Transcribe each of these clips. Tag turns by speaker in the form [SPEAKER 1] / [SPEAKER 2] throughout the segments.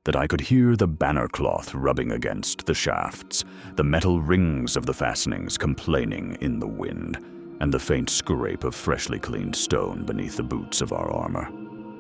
[SPEAKER 1] that I could hear the banner cloth rubbing against the shafts, the metal rings of the fastenings complaining in the wind, and the faint scrape of freshly cleaned stone beneath the boots of our armor.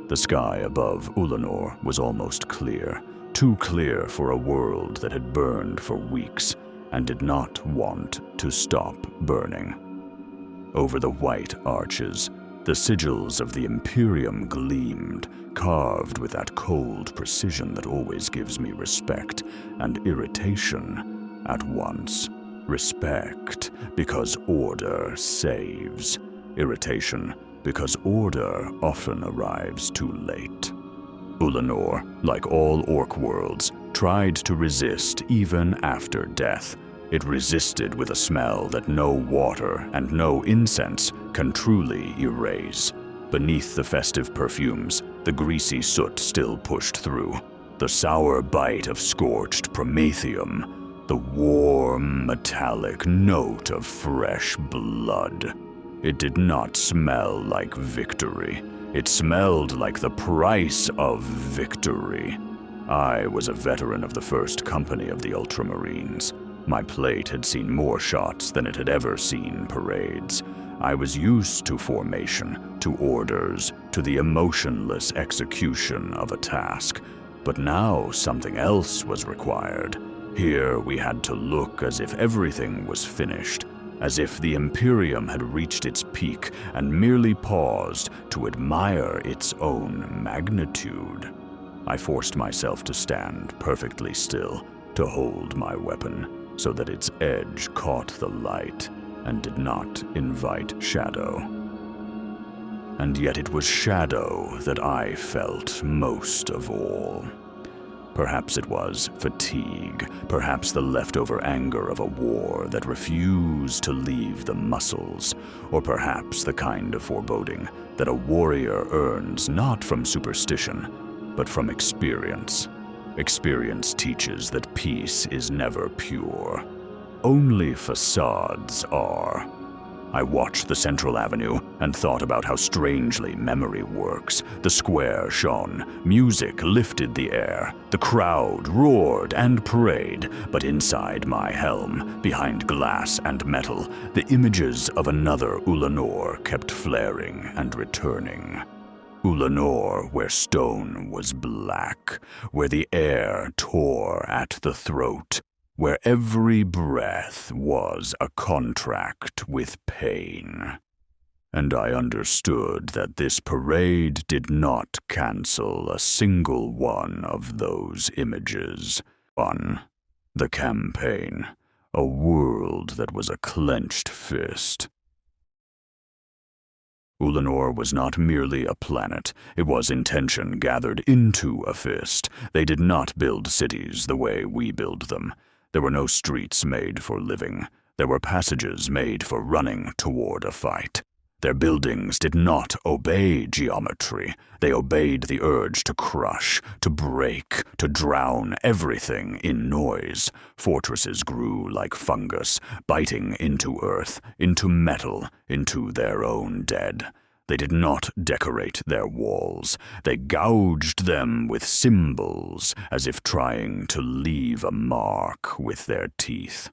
[SPEAKER 1] The sky above Ullanor was almost clear, too clear for a world that had burned for weeks and did not want to stop burning. Over the white arches, the sigils of the Imperium gleamed, carved with that cold precision that always gives me respect and irritation at once. Respect, because order saves. Irritation, because order often arrives too late. Ullanor, like all orc worlds, tried to resist even after death. It resisted with a smell that no water and no incense can truly erase. Beneath the festive perfumes, the greasy soot still pushed through. The sour bite of scorched promethium, the warm, metallic note of fresh blood. It did not smell like victory. It smelled like the price of victory. I was a veteran of the first company of the Ultramarines. My plate had seen more shots than it had ever seen parades. I was used to formation, to orders, to the emotionless execution of a task. But now something else was required. Here we had to look as if everything was finished, as if the Imperium had reached its peak and merely paused to admire its own magnitude. I forced myself to stand perfectly still, to hold my weapon, so that its edge caught the light and did not invite shadow. And yet it was shadow that I felt most of all. Perhaps it was fatigue, perhaps the leftover anger of a war that refused to leave the muscles, or perhaps the kind of foreboding that a warrior earns not from superstition, but from experience. Experience teaches that peace is never pure. Only facades are. I watched the central avenue and thought about how strangely memory works. The square shone, music lifted the air, the crowd roared and prayed, but inside my helm, behind glass and metal, the images of another Ullanor kept flaring and returning. Ullanor, where stone was black, where the air tore at the throat, where every breath was a contract with pain. And I understood that this parade did not cancel a single one of those images. One, the campaign, a world that was a clenched fist. Ullanor was not merely a planet, it was intention gathered into a fist. They did not build cities the way we build them. There were no streets made for living. There were passages made for running toward a fight. Their buildings did not obey geometry. They obeyed the urge to crush, to break, to drown everything in noise. Fortresses grew like fungus, biting into earth, into metal, into their own dead. They did not decorate their walls. They gouged them with symbols, as if trying to leave a mark with their teeth.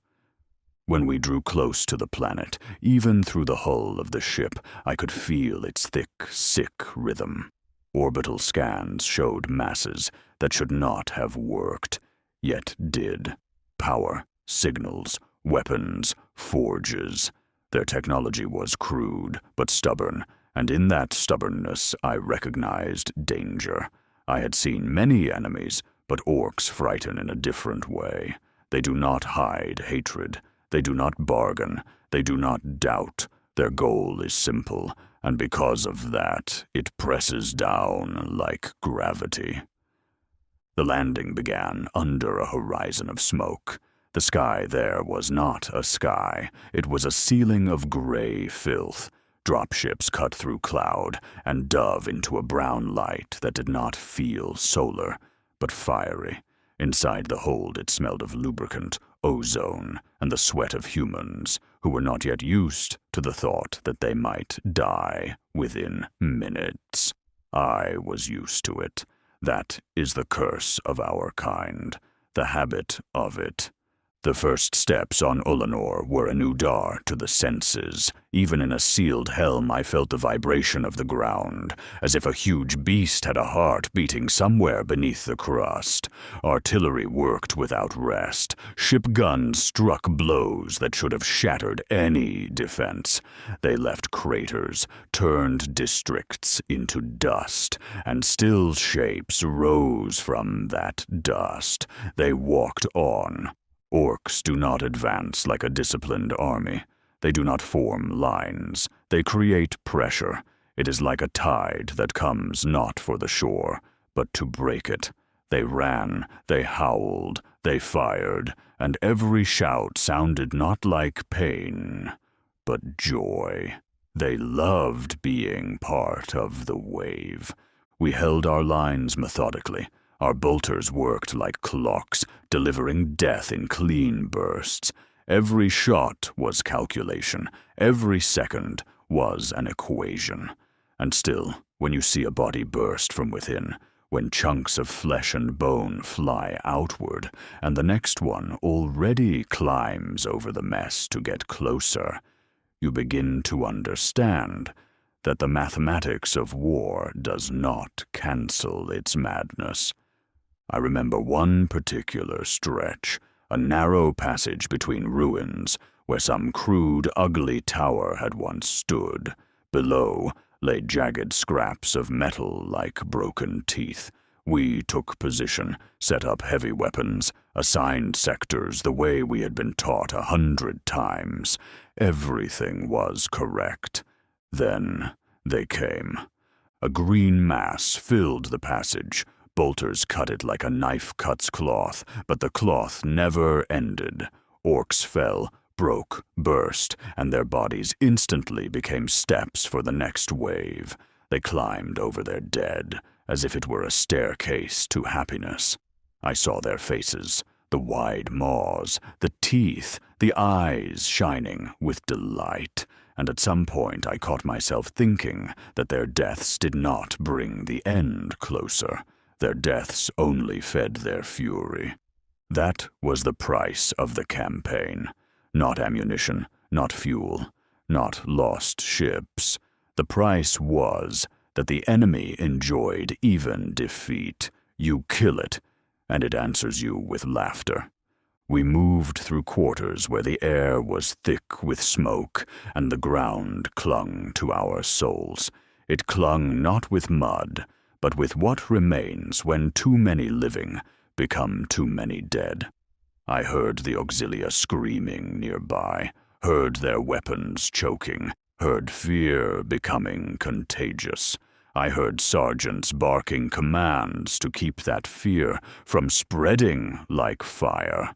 [SPEAKER 1] When we drew close to the planet, even through the hull of the ship, I could feel its thick, sick rhythm. Orbital scans showed masses that should not have worked, yet did. Power, signals, weapons, forges. Their technology was crude, but stubborn, and in that stubbornness I recognized danger. I had seen many enemies, but orcs frighten in a different way. They do not hide hatred. They do not bargain. They do not doubt. Their goal is simple, and because of that, it presses down like gravity. The landing began under a horizon of smoke. The sky there was not a sky. It was a ceiling of gray filth. Dropships cut through cloud and dove into a brown light that did not feel solar, but fiery. Inside the hold it smelled of lubricant, ozone, and the sweat of humans who were not yet used to the thought that they might die within minutes. I was used to it. That is the curse of our kind, the habit of it. The first steps on Ullanor were a new dar to the senses. Even in a sealed helm, I felt the vibration of the ground, as if a huge beast had a heart beating somewhere beneath the crust. Artillery worked without rest. Ship guns struck blows that should have shattered any defense. They left craters, turned districts into dust, and still shapes rose from that dust. They walked on. Orcs do not advance like a disciplined army. They do not form lines. They create pressure. It is like a tide that comes not for the shore, but to break it. They ran, they howled, they fired, and every shout sounded not like pain, but joy. They loved being part of the wave. We held our lines methodically. Our bolters worked like clocks, delivering death in clean bursts. Every shot was calculation. Every second was an equation. And still, when you see a body burst from within, when chunks of flesh and bone fly outward, and the next one already climbs over the mess to get closer, you begin to understand that the mathematics of war does not cancel its madness. I remember one particular stretch, a narrow passage between ruins where some crude, ugly tower had once stood. Below lay jagged scraps of metal like broken teeth. We took position, set up heavy weapons, assigned sectors the way we had been taught 100 times. Everything was correct. Then they came. A green mass filled the passage. Bolters cut it like a knife cuts cloth, but the cloth never ended. Orcs fell, broke, burst, and their bodies instantly became steps for the next wave. They climbed over their dead, as if it were a staircase to happiness. I saw their faces, the wide maws, the teeth, the eyes shining with delight, and at some point I caught myself thinking that their deaths did not bring the end closer. Their deaths only fed their fury. That was the price of the campaign. Not ammunition, not fuel, not lost ships. The price was that the enemy enjoyed even defeat. You kill it, and it answers you with laughter. We moved through quarters where the air was thick with smoke, and the ground clung to our souls. It clung not with mud, but with what remains when too many living become too many dead. I heard the auxilia screaming nearby, heard their weapons choking, heard fear becoming contagious. I heard sergeants barking commands to keep that fear from spreading like fire.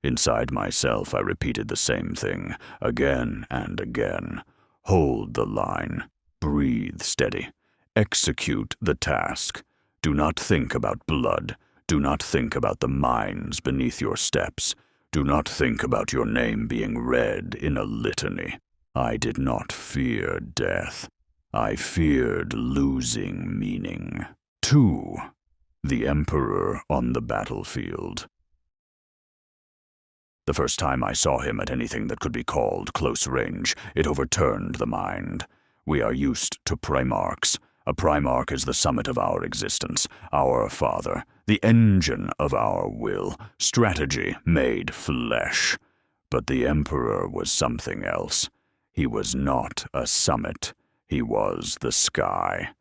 [SPEAKER 1] Inside myself, I repeated the same thing, again and again. Hold the line. Breathe steady. Execute the task. Do not think about blood. Do not think about the mines beneath your steps. Do not think about your name being read in a litany. I did not fear death. I feared losing meaning. 2. The Emperor on the battlefield. The first time I saw him at anything that could be called close range, it overturned the mind. We are used to primarchs. A primarch is the summit of our existence, our father, the engine of our will, strategy made flesh. But the Emperor was something else. He was not a summit. He was the sky.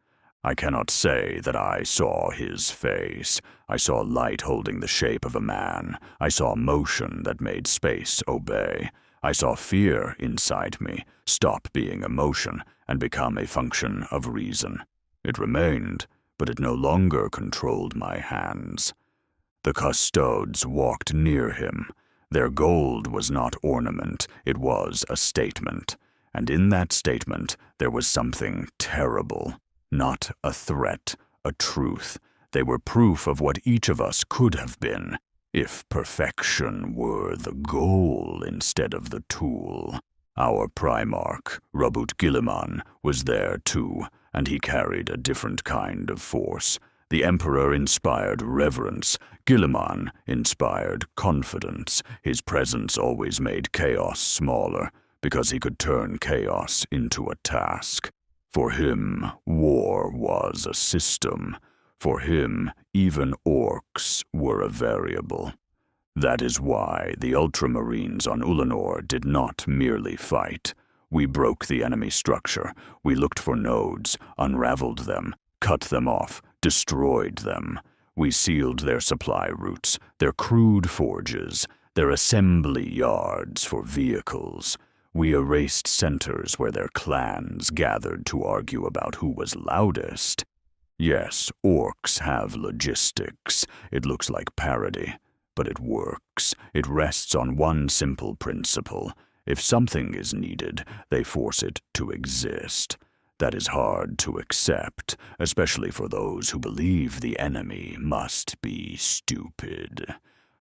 [SPEAKER 1] I cannot say that I saw his face. I saw light holding the shape of a man. I saw motion that made space obey. I saw fear inside me stop being emotion and become a function of reason. It remained, but it no longer controlled my hands. The custodes walked near him. Their gold was not ornament, it was a statement. And in that statement there was something terrible. Not a threat, a truth. They were proof of what each of us could have been, if perfection were the goal instead of the tool. Our primarch, Rabut Gilliman, was there too, and he carried a different kind of force. The Emperor inspired reverence. Guilliman inspired confidence. His presence always made chaos smaller, because he could turn chaos into a task. For him, war was a system. For him, even orcs were a variable. That is why the Ultramarines on Ullanor did not merely fight. We broke the enemy structure. We looked for nodes, unraveled them, cut them off, destroyed them. We sealed their supply routes, their crude forges, their assembly yards for vehicles. We erased centers where their clans gathered to argue about who was loudest. Yes, orcs have logistics. It looks like parody, but it works. It rests on one simple principle. If something is needed, they force it to exist. That is hard to accept, especially for those who believe the enemy must be stupid.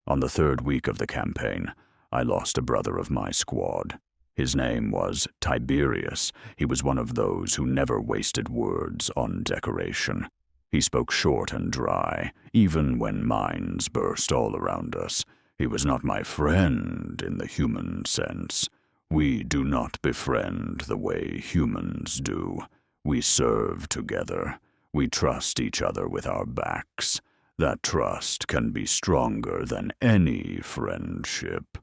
[SPEAKER 1] On the 3rd week of the campaign, I lost a brother of my squad. His name was Tiberius. He was one of those who never wasted words on decoration. He spoke short and dry, even when mines burst all around us. He was not my friend in the human sense. We do not befriend the way humans do. We serve together. We trust each other with our backs. That trust can be stronger than any friendship.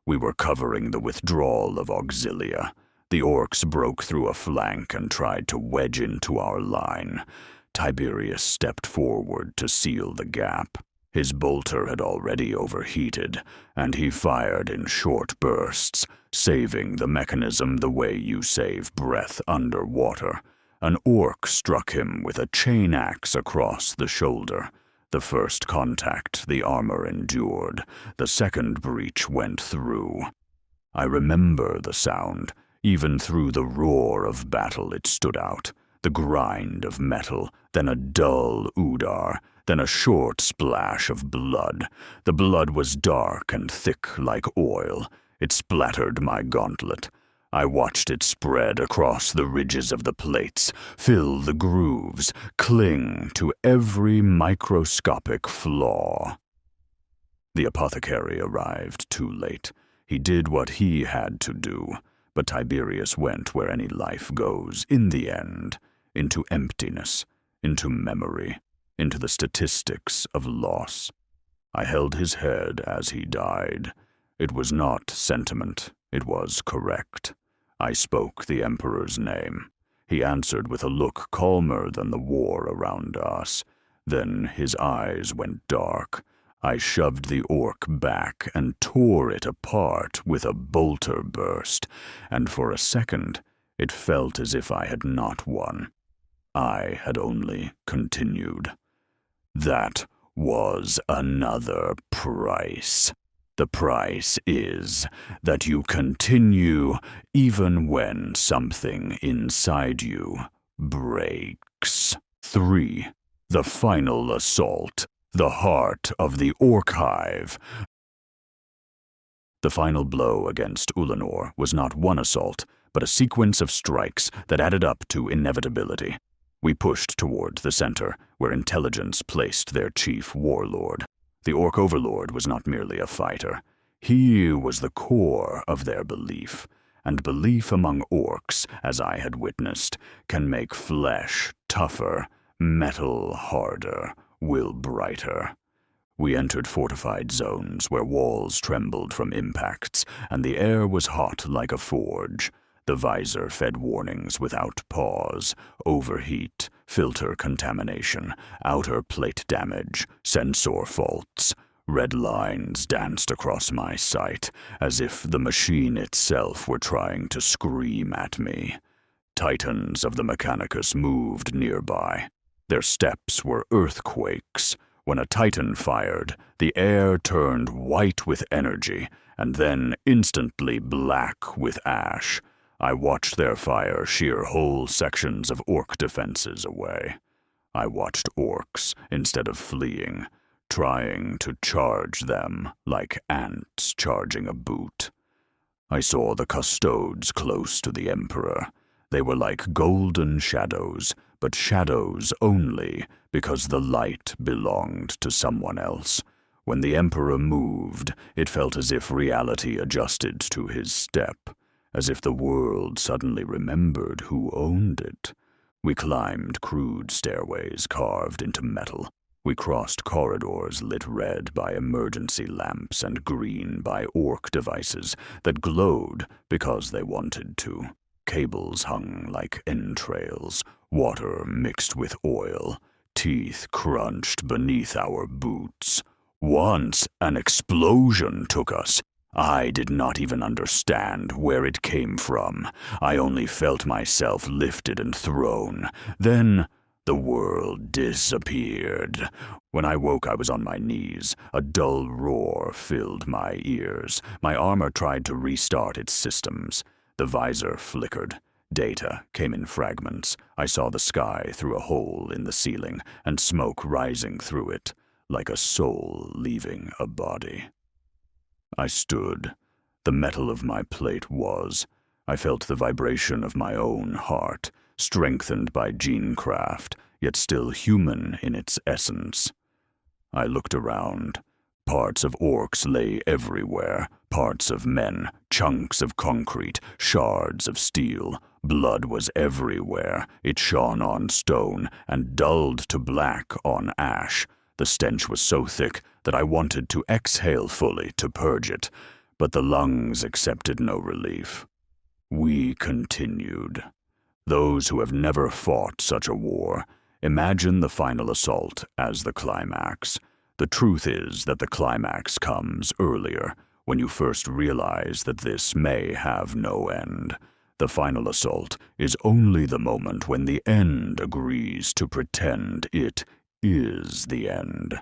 [SPEAKER 1] We were covering the withdrawal of Auxilia. The orcs broke through a flank and tried to wedge into our line. Tiberius stepped forward to seal the gap. His bolter had already overheated, and he fired in short bursts, saving the mechanism the way you save breath underwater. An orc struck him with a chain axe across the shoulder. The first contact the armor endured. The second breach went through. I remember the sound. Even through the roar of battle it stood out. The grind of metal, then a dull oodar, then a short splash of blood. The blood was dark and thick like oil. It splattered my gauntlet. I watched it spread across the ridges of the plates, fill the grooves, cling to every microscopic flaw. The apothecary arrived too late. He did what he had to do, but Tiberius went where any life goes, in the end, into emptiness, into memory, into the statistics of loss. I held his head as he died. It was not sentiment, it was correct. I spoke the Emperor's name. He answered with a look calmer than the war around us. Then his eyes went dark. I shoved the orc back and tore it apart with a bolter burst, and for a second it felt as if I had not won. I had only continued. That was another price. The price is that you continue even when something inside you breaks. 3. The final assault. The heart of the Orc Hive. The final blow against Ullanor was not one assault, but a sequence of strikes that added up to inevitability. We pushed toward the center, where intelligence placed their chief warlord. The Orc Overlord was not merely a fighter. He was the core of their belief, and belief among orcs, as I had witnessed, can make flesh tougher, metal harder, will brighter. We entered fortified zones where walls trembled from impacts, and the air was hot like a forge. The visor fed warnings without pause: overheat, filter contamination, outer plate damage, sensor faults. Red lines danced across my sight, as if the machine itself were trying to scream at me. Titans of the Mechanicus moved nearby. Their steps were earthquakes. When a Titan fired, the air turned white with energy, and then instantly black with ash. I watched their fire shear whole sections of orc defenses away. I watched orcs, instead of fleeing, trying to charge them like ants charging a boot. I saw the custodes close to the Emperor. They were like golden shadows, but shadows only because the light belonged to someone else. When the Emperor moved, it felt as if reality adjusted to his step, as if the world suddenly remembered who owned it. We climbed crude stairways carved into metal. We crossed corridors lit red by emergency lamps and green by orc devices that glowed because they wanted to. Cables hung like entrails, water mixed with oil, teeth crunched beneath our boots. Once an explosion took us. I did not even understand where it came from. I only felt myself lifted and thrown. Then the world disappeared. When I woke, I was on my knees. A dull roar filled my ears. My armor tried to restart its systems. The visor flickered. Data came in fragments. I saw the sky through a hole in the ceiling and smoke rising through it, like a soul leaving a body. I stood. The metal of my plate was. I felt the vibration of my own heart, strengthened by genecraft, yet still human in its essence. I looked around. Parts of orcs lay everywhere, parts of men, chunks of concrete, shards of steel. Blood was everywhere. It shone on stone and dulled to black on ash. The stench was so thick that I wanted to exhale fully to purge it, but the lungs accepted no relief. We continued. Those who have never fought such a war, imagine the final assault as the climax. The truth is that the climax comes earlier, when you first realize that this may have no end. The final assault is only the moment when the end agrees to pretend it is the end.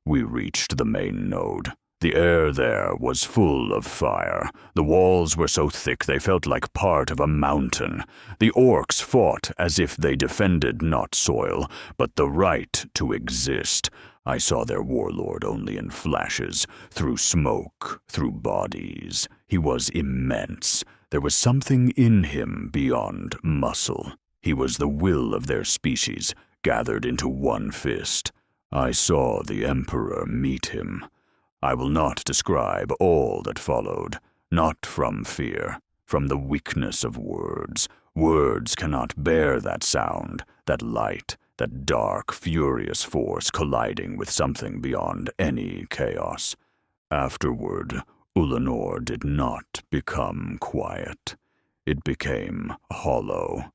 [SPEAKER 1] We reached the main node. The air there was full of fire. The walls were so thick they felt like part of a mountain. The orcs fought as if they defended not soil, but the right to exist. I saw their warlord only in flashes, through smoke, through bodies. He was immense. There was something in him beyond muscle. He was the will of their species, gathered into one fist. I saw the Emperor meet him. I will not describe all that followed, not from fear, from the weakness of words. Words cannot bear that sound, that light, that dark, furious force colliding with something beyond any chaos. Afterward, Ullanor did not become quiet. It became hollow,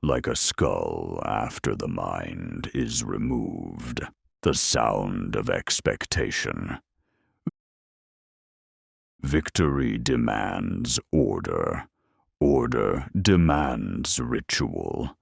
[SPEAKER 1] like a skull after the mind is removed. The sound of expectation. Victory demands order. Order demands ritual.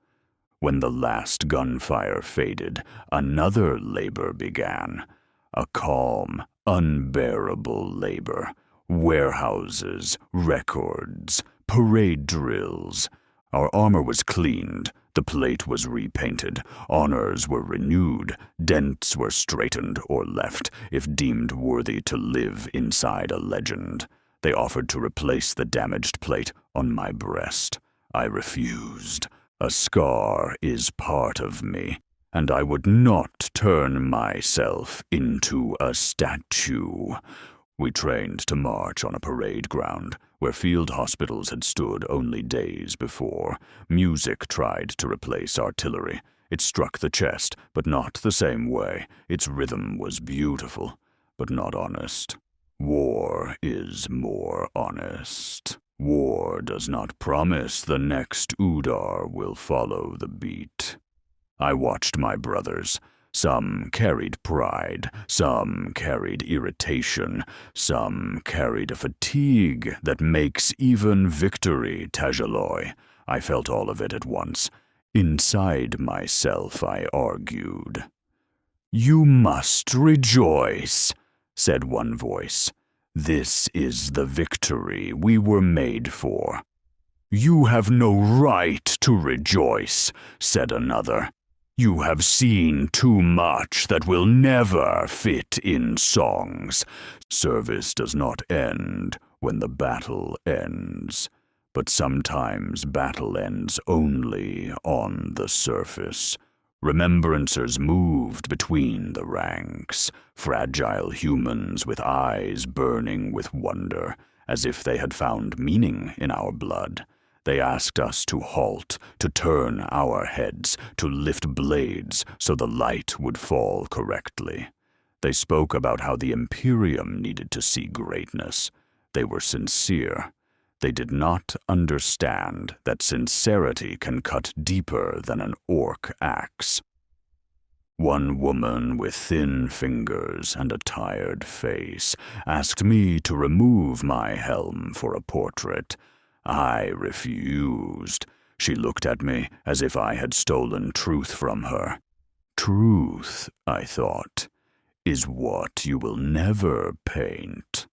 [SPEAKER 1] When the last gunfire faded, another labor began. A calm, unbearable labor. Warehouses, records, parade drills. Our armor was cleaned, the plate was repainted, honors were renewed, dents were straightened or left if deemed worthy to live inside a legend. They offered to replace the damaged plate on my breast. I refused. A scar is part of me, and I would not turn myself into a statue. We trained to march on a parade ground, where field hospitals had stood only days before. Music tried to replace artillery. It struck the chest, but not the same way. Its rhythm was beautiful, but not honest. War is more honest. War does not promise the next Udar will follow the beat. I watched my brothers. Some carried pride, some carried irritation, some carried a fatigue that makes even victory tajaloi. I felt all of it at once. Inside myself, I argued. "You must rejoice," said one voice. "This is the victory we were made for." "You have no right to rejoice," said another. "You have seen too much that will never fit in songs. Service does not end when the battle ends." But sometimes battle ends only on the surface. Remembrancers moved between the ranks, fragile humans with eyes burning with wonder, as if they had found meaning in our blood. They asked us to halt, to turn our heads, to lift blades so the light would fall correctly. They spoke about how the Imperium needed to see greatness. They were sincere. They did not understand that sincerity can cut deeper than an orc axe. One woman with thin fingers and a tired face asked me to remove my helm for a portrait. I refused. She looked at me as if I had stolen truth from her. Truth, I thought, is what you will never paint.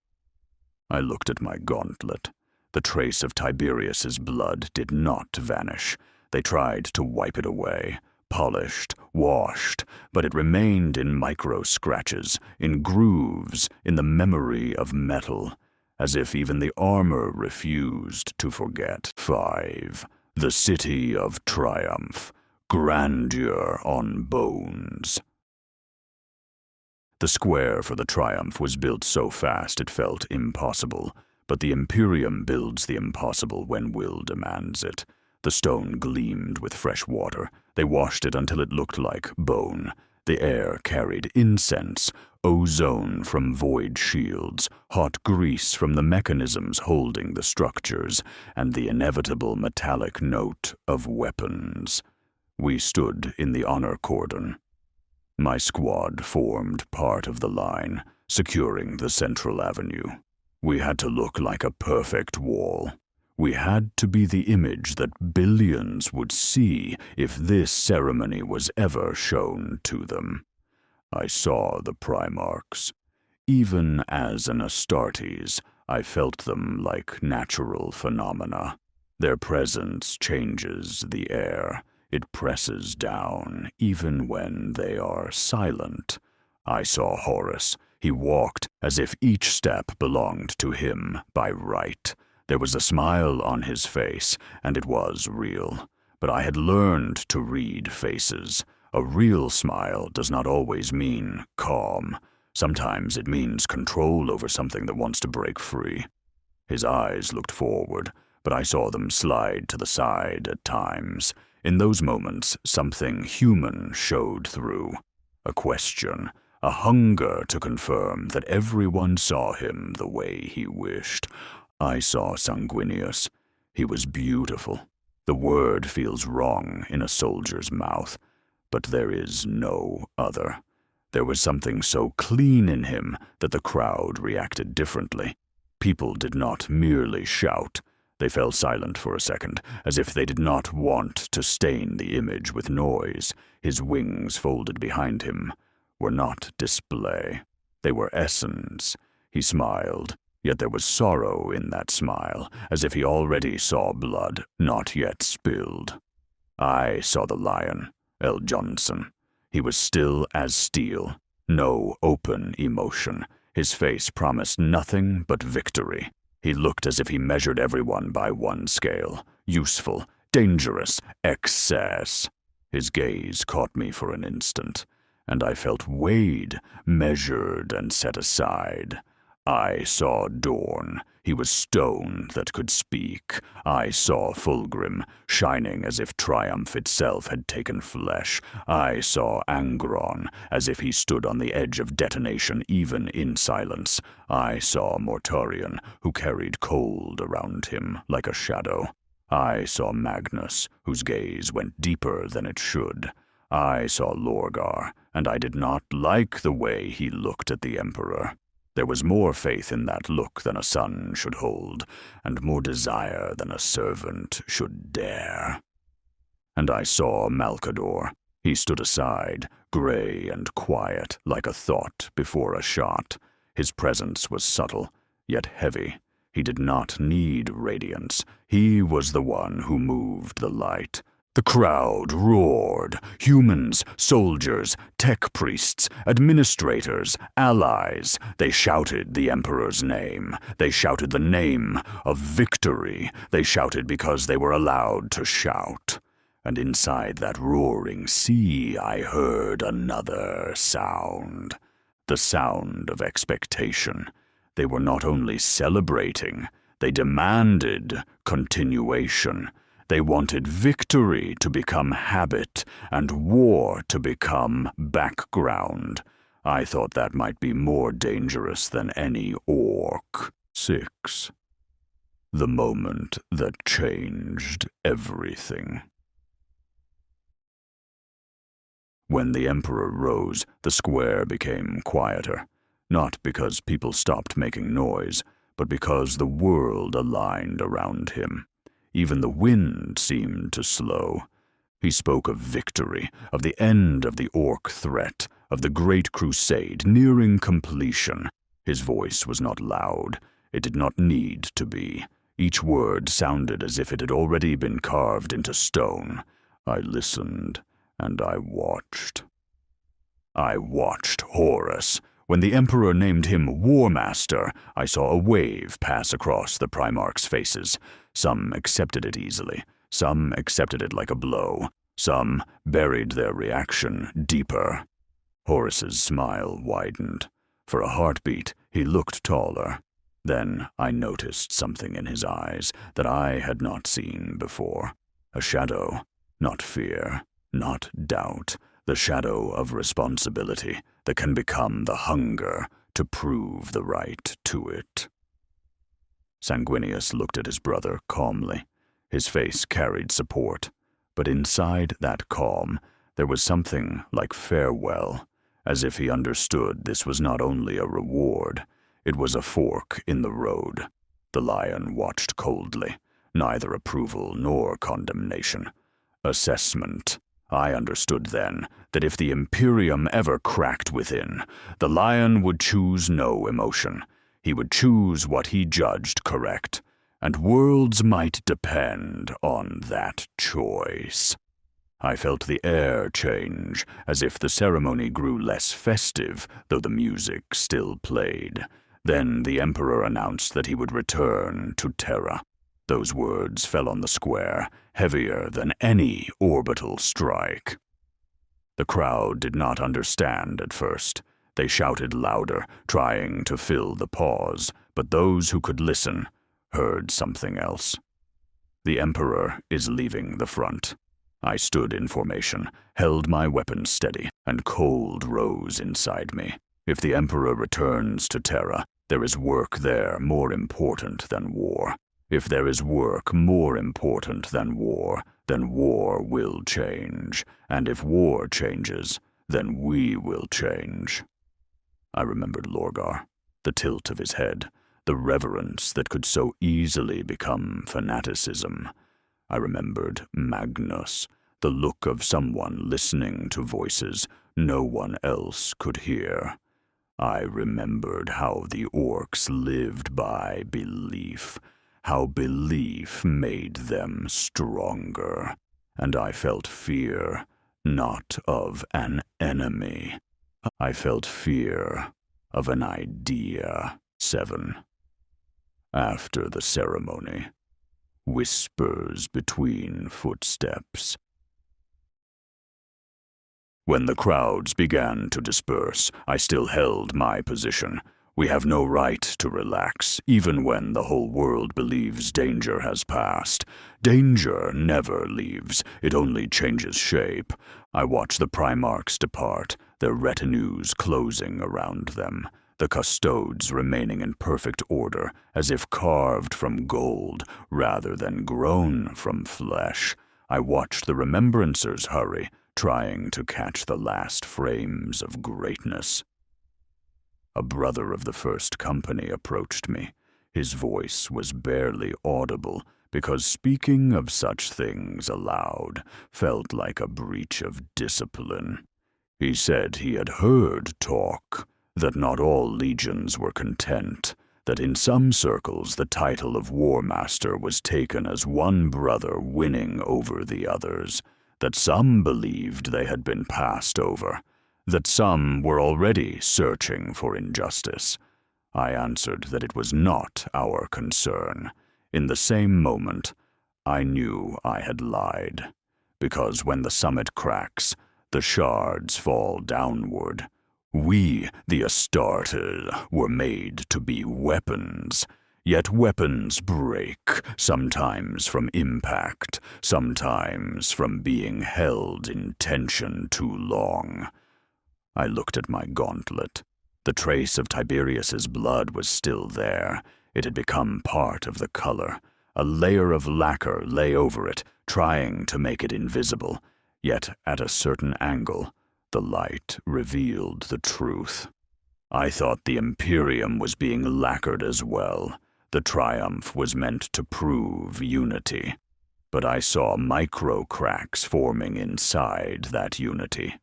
[SPEAKER 1] I looked at my gauntlet. The trace of Tiberius's blood did not vanish. They tried to wipe it away, polished, washed, but it remained in micro-scratches, in grooves, in the memory of metal, as if even the armor refused to forget. 5. The City of Triumph. Grandeur on bones. The square for the Triumph was built so fast it felt impossible, but the Imperium builds the impossible when will demands it. The stone gleamed with fresh water. They washed it until it looked like bone. The air carried incense, ozone from void shields, hot grease from the mechanisms holding the structures, and the inevitable metallic note of weapons. We stood in the honor cordon. My squad formed part of the line, securing the central avenue. We had to look like a perfect wall. We had to be the image that billions would see if this ceremony was ever shown to them. I saw the Primarchs. Even as an Astartes, I felt them like natural phenomena. Their presence changes the air. It presses down, even when they are silent. I saw Horus. He walked as if each step belonged to him by right. There was a smile on his face, and it was real. But I had learned to read faces. A real smile does not always mean calm. Sometimes it means control over something that wants to break free. His eyes looked forward, but I saw them slide to the side at times. In those moments, something human showed through. A question. A hunger to confirm that everyone saw him the way he wished. I saw Sanguinius. He was beautiful. The word feels wrong in a soldier's mouth, but there is no other. There was something so clean in him that the crowd reacted differently. People did not merely shout. They fell silent for a second, as if they did not want to stain the image with noise. His wings folded behind him were not display. They were essence. He smiled, yet there was sorrow in that smile, as if he already saw blood not yet spilled. I saw the lion, El Johnson. He was still as steel, no open emotion. His face promised nothing but victory. He looked as if he measured everyone by one scale. Useful, dangerous, excess. His gaze caught me for an instant, and I felt weighed, measured, and set aside. I saw Dorn. He was stone that could speak. I saw Fulgrim, shining as if Triumph itself had taken flesh. I saw Angron, as if he stood on the edge of detonation even in silence. I saw Mortarion, who carried cold around him like a shadow. I saw Magnus, whose gaze went deeper than it should. I saw Lorgar, and I did not like the way he looked at the Emperor. There was more faith in that look than a son should hold, and more desire than a servant should dare. And I saw Malcador. He stood aside, gray and quiet, like a thought before a shot. His presence was subtle, yet heavy. He did not need radiance. He was the one who moved the light. The crowd roared. Humans, soldiers, tech priests, administrators, allies. They shouted the Emperor's name. They shouted the name of victory. They shouted because they were allowed to shout. And inside that roaring sea, I heard another sound. The sound of expectation. They were not only celebrating, they demanded continuation. They wanted victory to become habit and war to become background. I thought that might be more dangerous than any orc. 6. The moment that changed everything. When the Emperor rose, the square became quieter, not because people stopped making noise, but because the world aligned around him. Even the wind seemed to slow. He spoke of victory, of the end of the orc threat, of the great crusade nearing completion. His voice was not loud. It did not need to be. Each word sounded as if it had already been carved into stone. I listened, and I watched. I watched Horus. When the Emperor named him War Master, I saw a wave pass across the Primarchs' faces. Some accepted it easily. Some accepted it like a blow. Some buried their reaction deeper. Horus's smile widened. For a heartbeat, he looked taller. Then I noticed something in his eyes that I had not seen before. A shadow, not fear, not doubt. The shadow of responsibility that can become the hunger to prove the right to it. Sanguinius looked at his brother calmly. His face carried support, but inside that calm there was something like farewell, as if he understood this was not only a reward, it was a fork in the road. The lion watched coldly, neither approval nor condemnation. Assessment. I understood then that if the Imperium ever cracked within, the lion would choose no emotion. He would choose what he judged correct, and worlds might depend on that choice. I felt the air change, as if the ceremony grew less festive, though the music still played. Then the Emperor announced that he would return to Terra. Those words fell on the square, heavier than any orbital strike. The crowd did not understand at first. They shouted louder, trying to fill the pause, but those who could listen heard something else. The Emperor is leaving the front. I stood in formation, held my weapon steady, and cold rose inside me. If the Emperor returns to Terra, there is work there more important than war. If there is work more important than war, then war will change. And if war changes, then we will change. I remembered Lorgar, the tilt of his head, the reverence that could so easily become fanaticism. I remembered Magnus, the look of someone listening to voices no one else could hear. I remembered how the orcs lived by belief, how belief made them stronger, and I felt fear, not of an enemy. I felt fear of an idea. 7. After the ceremony, whispers between footsteps. When the crowds began to disperse, I still held my position. We have no right to relax, even when the whole world believes danger has passed. Danger never leaves, it only changes shape. I watch the Primarchs depart, their retinues closing around them, the custodes remaining in perfect order, as if carved from gold rather than grown from flesh. I watched the remembrancers hurry, trying to catch the last frames of greatness. A brother of the first company approached me. His voice was barely audible, because speaking of such things aloud felt like a breach of discipline. He said he had heard talk, that not all legions were content, that in some circles the title of War Master was taken as one brother winning over the others, that some believed they had been passed over, that some were already searching for injustice. I answered that it was not our concern. In the same moment, I knew I had lied, because when the summit cracks, the shards fall downward. We, the Astartes, were made to be weapons, yet weapons break, sometimes from impact, sometimes from being held in tension too long. I looked at my gauntlet. The trace of Tiberius's blood was still there. It had become part of the color. A layer of lacquer lay over it, trying to make it invisible, yet at a certain angle, the light revealed the truth. I thought the Imperium was being lacquered as well. The Triumph was meant to prove unity. But I saw micro cracks forming inside that unity.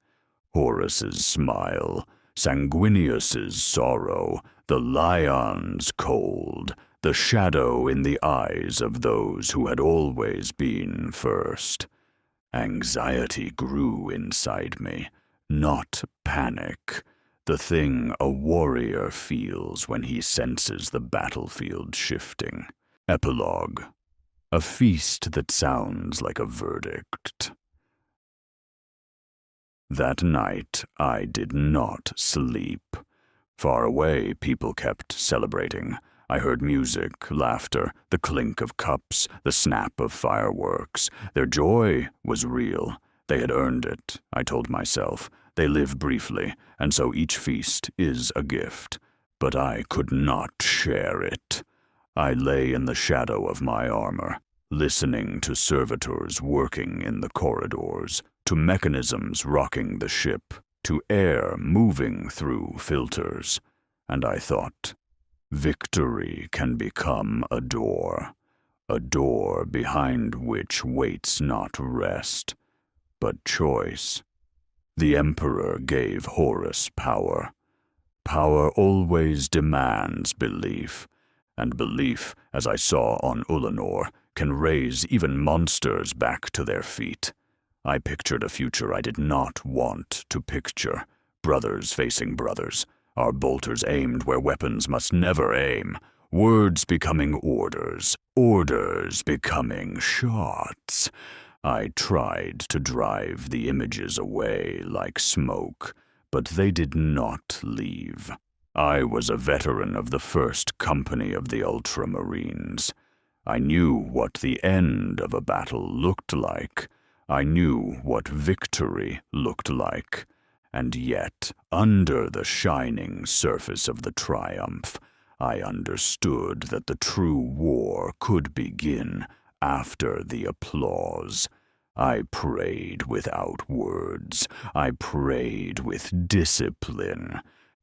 [SPEAKER 1] Horus's smile, Sanguinius's sorrow, the lion's cold, the shadow in the eyes of those who had always been first. Anxiety grew inside me. Not panic, the thing a warrior feels when he senses the battlefield shifting. Epilogue. A feast that sounds like a verdict. That night I did not sleep. Far away, people kept celebrating. I heard music, laughter, the clink of cups, the snap of fireworks. Their joy was real. They had earned it, I told myself. They live briefly, and so each feast is a gift. But I could not share it. I lay in the shadow of my armor, listening to servitors working in the corridors, to mechanisms rocking the ship, to air moving through filters. And I thought, victory can become a door behind which waits not rest, but choice. The Emperor gave Horus power. Power always demands belief, and belief, as I saw on Ullanor, can raise even monsters back to their feet. I pictured a future I did not want to picture. Brothers facing brothers, our bolters aimed where weapons must never aim, words becoming orders, orders becoming shots. I tried to drive the images away like smoke, but they did not leave. I was a veteran of the first company of the Ultramarines. I knew what the end of a battle looked like. I knew what victory looked like. And yet, under the shining surface of the Triumph, I understood that the true war could begin after the applause. I prayed without words. I prayed with discipline.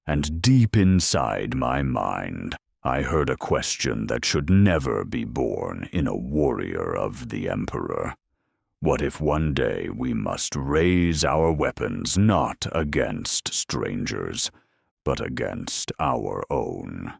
[SPEAKER 1] And deep inside my mind, I heard a question that should never be born in a warrior of the Emperor. What if one day we must raise our weapons not against strangers, but against our own?